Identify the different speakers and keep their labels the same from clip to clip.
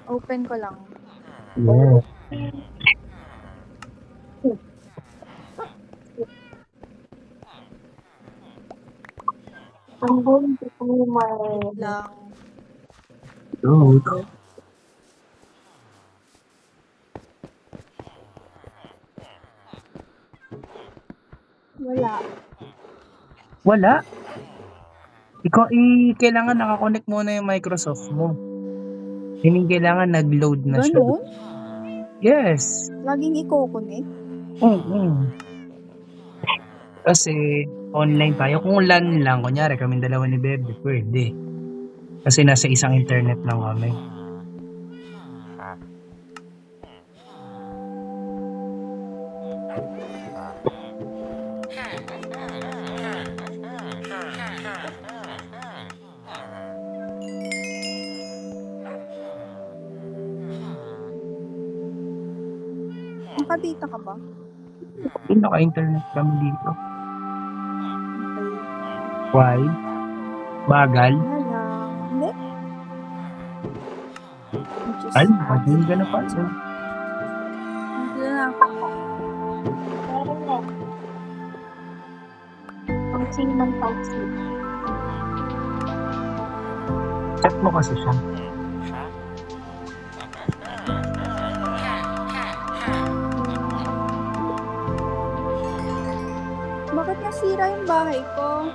Speaker 1: Open ko lang.
Speaker 2: Yes.
Speaker 1: Wait lang.
Speaker 2: Good.
Speaker 1: Wala.
Speaker 2: Wala. Ikaw, kailangan nakakonect muna yung Microsoft mo. Hindi kailangan nag-load na siya.
Speaker 1: Ganun?
Speaker 2: Yes.
Speaker 1: Laging i-connect?
Speaker 2: Kasi online tayo. Kung LAN lang, kunyari kami dalawa ni Bebe, pwede. Kasi nasa isang internet lang kami.
Speaker 1: Nakadata ka ba?
Speaker 2: Yung naka-internet kami dito.
Speaker 1: Okay.
Speaker 2: Wide. Bagal.
Speaker 1: Wala. Hindi?
Speaker 2: Ay, hindi ka na pa.
Speaker 1: Hindi na ako.
Speaker 2: Chat mo kasi siya.
Speaker 1: Bakit nasira yung bahay ko?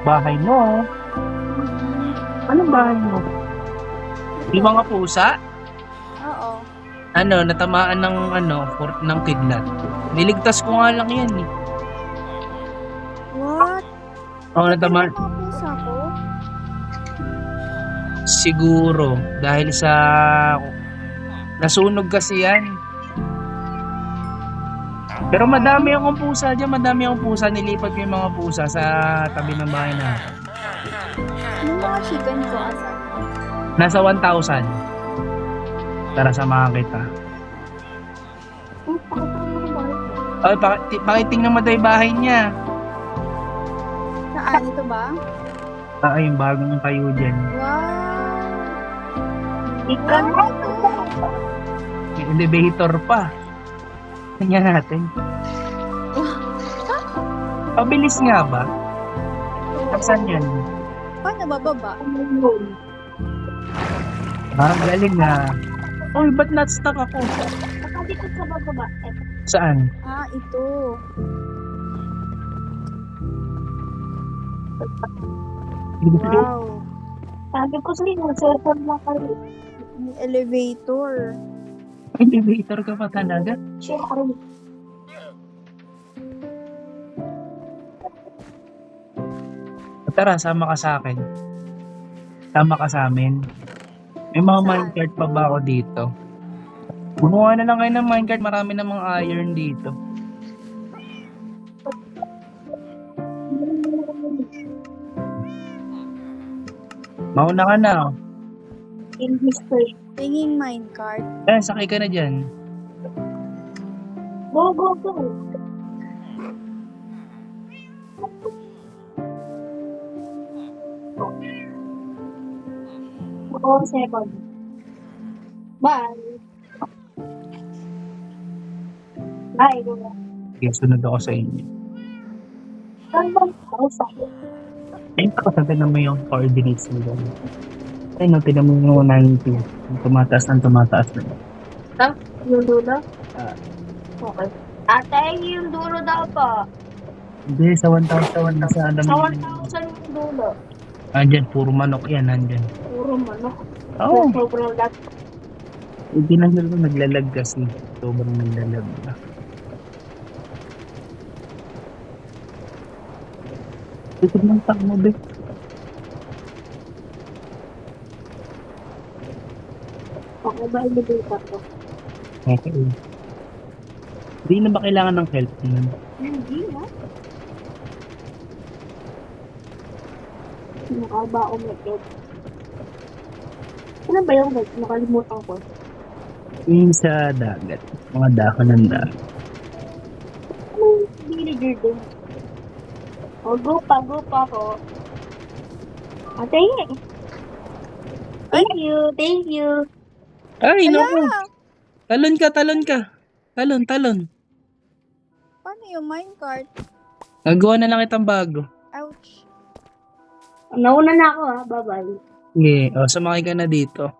Speaker 2: Bahay mo. Anong bahay mo? Yung mga pusa?
Speaker 1: Oo.
Speaker 2: Natamaan ng ng kidnap. Niligtas ko nga lang yan eh.
Speaker 1: What?
Speaker 2: Oo, natamaan.
Speaker 1: Ano ang pusa ko?
Speaker 2: Siguro. Dahil sa nasunog kasi yan. Pero madami akong pusa dyan. Madami akong pusa. Nilipat ko yung mga pusa sa tabi ng bahay na.
Speaker 1: Yung mga chicken ko, asan?
Speaker 2: Nasa 1,000. Tara, samahan kita. Ay, pakitingnan mo tayo yung bahay niya.
Speaker 1: Saan? Ito ba?
Speaker 2: Yung bagong tayo dyan.
Speaker 1: Wow!
Speaker 3: Ikan
Speaker 1: Wow, ito!
Speaker 2: May elevator pa. Tingnan natin. Pabilis nga ba? Saan yan?
Speaker 1: Paano bababa?
Speaker 2: Galing na. Uy, ba't na-stuck ako?
Speaker 3: Nakadikit sa bababa.
Speaker 2: Saan?
Speaker 1: Ah, ito. Wow.
Speaker 3: Sabi ko sa'yo, cellphone lang kayo.
Speaker 1: May elevator.
Speaker 2: Elevator ka pa talaga?
Speaker 3: Siyempre.
Speaker 2: Tara, sama ka sa akin. Sama ka sa amin. May mga
Speaker 1: Saan?
Speaker 2: minecart pa ba ako dito? Gumawa na lang kayo ng minecart. Marami na mga iron dito. Mauna ka na. Oh.
Speaker 3: In history.
Speaker 1: Tinging minecart.
Speaker 2: Sakay ka na dyan.
Speaker 3: Go, go, go. One second. Bye. Bye, go.
Speaker 2: Sige, sunod ako sa inyo.
Speaker 3: Saan ba ako sa'yo?
Speaker 2: Ayun ako, sabihin mo yung coordinates nila. Ayun, tinan mo yung 90. Tumataas na.
Speaker 3: Yung dulo?
Speaker 2: Ah.
Speaker 3: Okay. Ate, yung dulo daw po.
Speaker 2: Hindi, sa 1,000 na sa alam
Speaker 3: Sa
Speaker 2: mo.
Speaker 3: 1,000 yung dulo.
Speaker 2: Andyan, puro manok yan, andyan.
Speaker 3: Puro manok.
Speaker 2: Oo.
Speaker 3: Sobrang lahat.
Speaker 2: Hindi lang nila naglalag kasi. Sobrang naglalag na. Ito lang tak mo, be.
Speaker 3: Okay ba ililipat ko?
Speaker 2: Okay. Hindi na ba kailangan ng help nun?
Speaker 3: Hindi na. Nakaba ako mag-get. Ano ba yung get? Nakalimutan ko.
Speaker 2: Yung sa dagat. Mga dahon ng dagat.
Speaker 3: Ano yung villager din? O, go pa ko. Ate, Thank you, thank you.
Speaker 2: Ay,
Speaker 1: Ala!
Speaker 2: naku. Talon ka, talon ka. Talon, talon.
Speaker 1: Paano yung minecart?
Speaker 2: Nagawa na lang itang bago.
Speaker 1: Ouch.
Speaker 3: Nauna na ako bye-bye.
Speaker 2: Sige, sumakay ka na dito.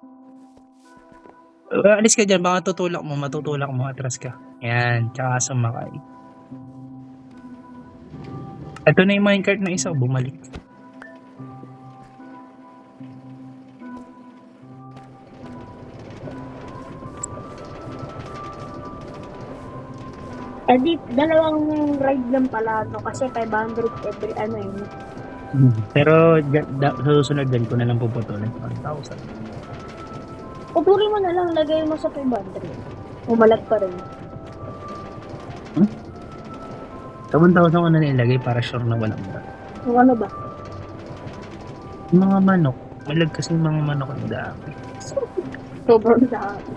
Speaker 2: Alis ka dyan, baka matutulak mo, atras ka. Yan, tsaka sumakay. Ito na yung minecart na isa, bumalik.
Speaker 3: Di, dalawang ride lang pala, no? Kasi 500 every ano yun.
Speaker 2: Pero sa susunod din ko na lang puputulin. 1,000.
Speaker 3: Putulin mo na lang, lagay mo sa 500. Umalag pa rin.
Speaker 2: Sa 1,000 ko na nilagay para sure na walang ba.
Speaker 3: Yung ano ba?
Speaker 2: Yung mga manok. Malag kasi yung mga manok ang dami.
Speaker 3: Sobrang dami.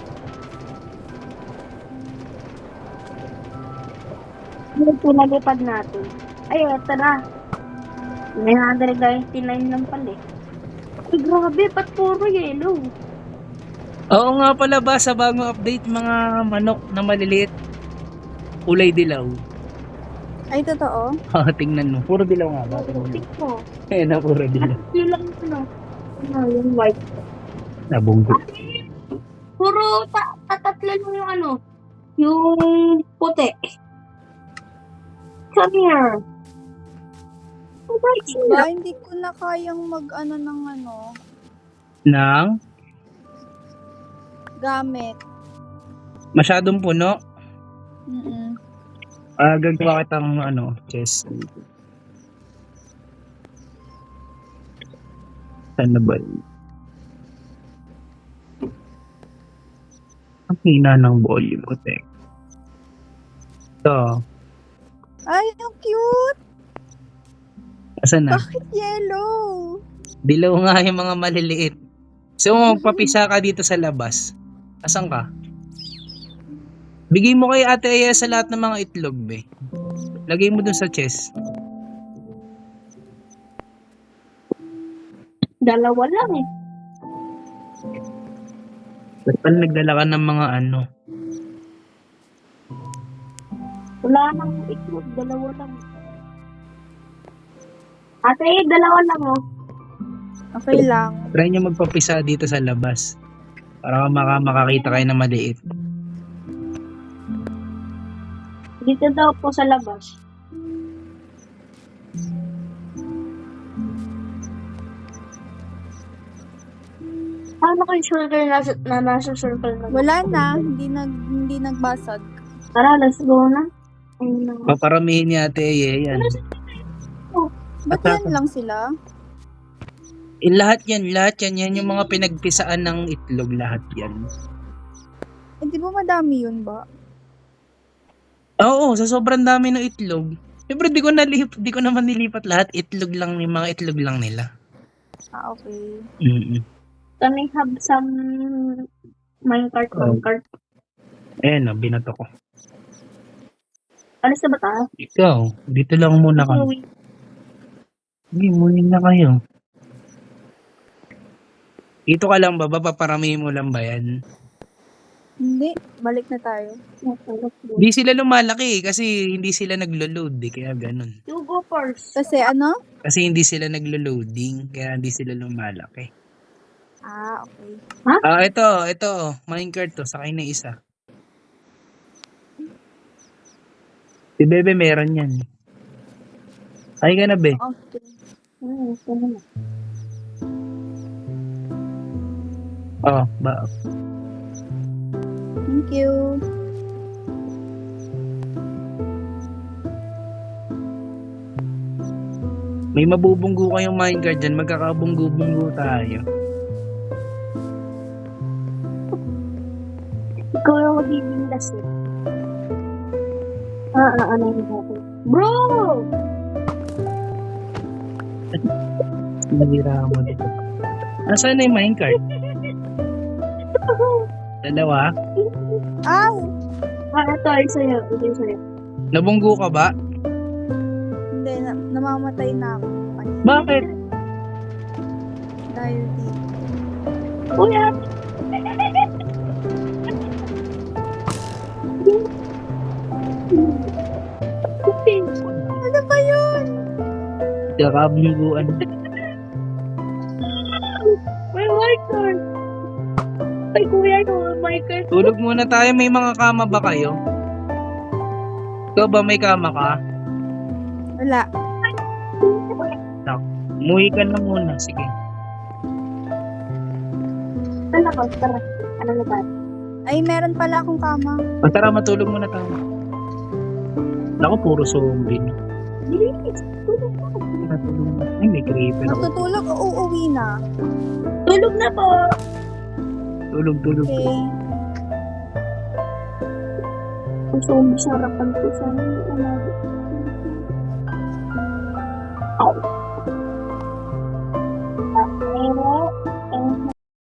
Speaker 3: Yung pinalipad natin. Ay, eto na. 999 lang pala eh. Ay, grabe, ba't puro yellow?
Speaker 2: Oo nga pala ba, sa bagong update, mga manok na maliliit, kulay dilaw.
Speaker 1: Ay, totoo?
Speaker 2: Tingnan mo, puro dilaw nga ba?
Speaker 3: Tik mo.
Speaker 2: Na puro dilaw.
Speaker 3: Yun lang ano. Ano, yung white.
Speaker 2: Nabunggo.
Speaker 3: Puro tatlo lang yung ano. Yung puti. Come here. Oh, white sila.
Speaker 1: Ba, hindi ko na kayang mag-ano ng ano,
Speaker 2: Nang
Speaker 1: gamit.
Speaker 2: masyadong puno,
Speaker 1: Mm-mm.
Speaker 2: gagawa kitang chest. Saan na ba yun? Ang hina ng volume ko, tek. Ito.
Speaker 1: Ay, ang cute!
Speaker 2: Asan na?
Speaker 1: Bakit yellow?
Speaker 2: Dilaw nga yung mga maliliit. So, magpapisa ka dito sa labas. Asan ka? Bigay mo kay Ate Aya sa lahat ng mga itlog, be. Lagay mo dun sa chest.
Speaker 3: Dalawa lang eh.
Speaker 2: Ba't pala nagdala ka ng mga
Speaker 3: Wala nang itlog, dalawa lang. Ate, dalawa lang oh.
Speaker 1: Okay lang.
Speaker 2: Try nyo magpapisa dito sa labas. Para makakita kayo na maliit.
Speaker 3: Dito daw po sa labas. Paano kayo circle na nasa circle na?
Speaker 1: Wala na, hindi nagbasag.
Speaker 3: Tara, let's go na. Ayun na.
Speaker 2: Paparamihin ni Ate Aya yan.
Speaker 1: Ba't yan lang sila?
Speaker 2: Lahat yan. Yan yung mga pinagpisaan ng itlog. Lahat yan.
Speaker 1: Eh, di ba madami yun ba?
Speaker 2: Oo, sa sobrang dami ng itlog. Siyempre, di ko naman nilipat lahat. Itlog lang, yung mga itlog lang nila.
Speaker 1: Ah, okay.
Speaker 3: Can I have some minecart?
Speaker 2: Ayan, binato ko.
Speaker 3: Alis na ba tayo?
Speaker 2: Ikaw, dito lang muna ka. Hindi, muna na kayo. Dito ka lang ba? Paparamihin mo lang ba yan?
Speaker 1: Hindi, balik na tayo.
Speaker 2: Hindi sila lumalaki kasi hindi sila naglo-load kaya ganun.
Speaker 3: You go first.
Speaker 1: Kasi ano?
Speaker 2: Kasi hindi sila naglo-loading kaya hindi sila lumalaki.
Speaker 1: Ah, okay.
Speaker 2: Ito, minecart to, sakay na isa. Si Bebe meron yan. Sakay ka na, Be.
Speaker 1: Okay.
Speaker 2: Ba?
Speaker 1: Thank you.
Speaker 2: May mabubunggo kayong minecart dyan, magkakabunggo-bunggo tayo.
Speaker 3: Ikaw yung magiging last eh. Ano yung natin? Bro!
Speaker 2: Nabira mo dito. Nasaan na yung minecart? Dalawa?
Speaker 1: Ow!
Speaker 3: Ito ay sa'yo.
Speaker 2: Nabunggo ka ba?
Speaker 1: Hindi, namamatay na ako.
Speaker 2: Bakit?
Speaker 1: Dahil dito.
Speaker 3: Kuya!
Speaker 1: Ano ba yun?
Speaker 2: Kakabungguan.
Speaker 3: May marker! Ay, kuya, ito may marker.
Speaker 2: Tulog muna tayo. May mga kama ba kayo? Ikaw ba may kama ka?
Speaker 1: Wala.
Speaker 2: Umuwi ka na muna. Sige.
Speaker 3: Ano ko? Tara. Ano na ba?
Speaker 1: Ay, meron pala akong kama.
Speaker 2: O tara, matulog muna tayo. Naku, puro zombie. No?
Speaker 3: Bilis! Tulog na.
Speaker 2: Matulog na. Ay, may creeper ako.
Speaker 1: Matutulog o uuwi na?
Speaker 3: Tulog na po!
Speaker 2: Tulog.
Speaker 1: Okay.
Speaker 3: Ang zombie sa harapan ko. Sana yung